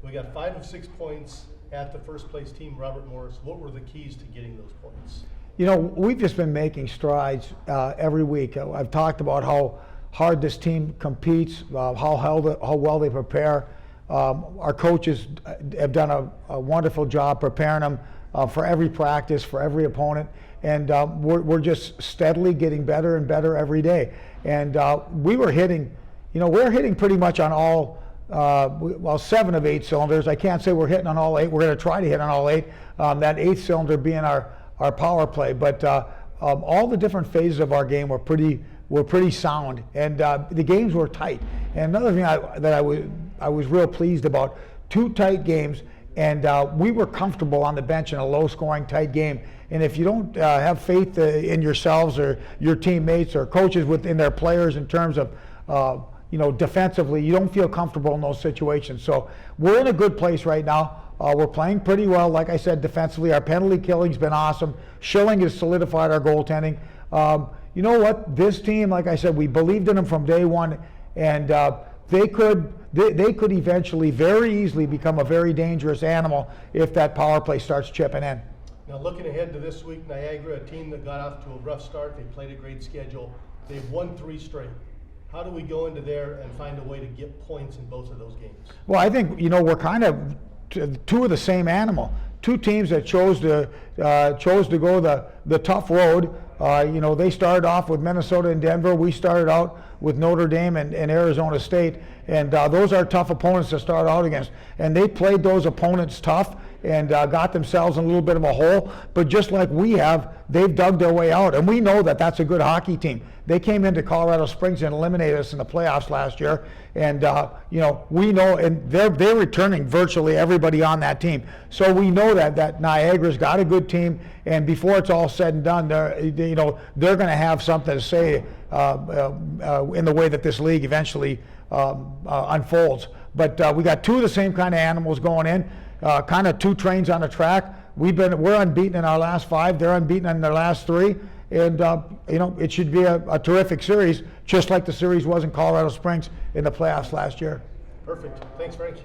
We got 5 of 6 points at the first place team, Robert Morris. What were the keys to getting those points? You know, we've just been making strides every week. I've talked about how hard this team competes, how well they prepare. Our coaches have done a wonderful job preparing them for every practice, for every opponent, and we're just steadily getting better and better every day. And we're hitting pretty much on all, 7 of 8 cylinders. I can't say we're hitting on all 8. We're going to try to hit on all 8. That 8th cylinder being our power play, but all the different phases of our game were pretty sound, and the games were tight. And another thing that I was real pleased about, 2 tight games, and we were comfortable on the bench in a low-scoring, tight game. And if you don't have faith in yourselves or your teammates or coaches within their players in terms of defensively, you don't feel comfortable in those situations. So we're in a good place right now. We're playing pretty well, like I said, defensively. Our penalty killing's been awesome. Schilling has solidified our goaltending. You know what? This team, like I said, we believed in them from day one, and they could eventually very easily become a very dangerous animal if that power play starts chipping in. Now, looking ahead to this week, Niagara, a team that got off to a rough start. They played a great schedule. They've won 3 straight. How do we go into there and find a way to get points in both of those games? Well, I think, we're kind of 2 of the same animal. 2 teams that chose to go the tough road. They started off with Minnesota and Denver. We started out with Notre Dame and Arizona State, and those are tough opponents to start out against. And they played those opponents tough and got themselves in a little bit of a hole. But just like we have, they've dug their way out, and we know that that's a good hockey team. They came into Colorado Springs and eliminated us in the playoffs last year, and we know, and they're returning virtually everybody on that team. So we know that Niagara's got a good team, and before it's all said and done, they're going to have something to say in the way that this league eventually unfolds. But we got 2 of the same kind of animals going in, kind of 2 trains on the track. We're unbeaten in our last 5. They're unbeaten in their last 3. And, it should be a terrific series, just like the series was in Colorado Springs in the playoffs last year. Perfect. Thanks, Frank.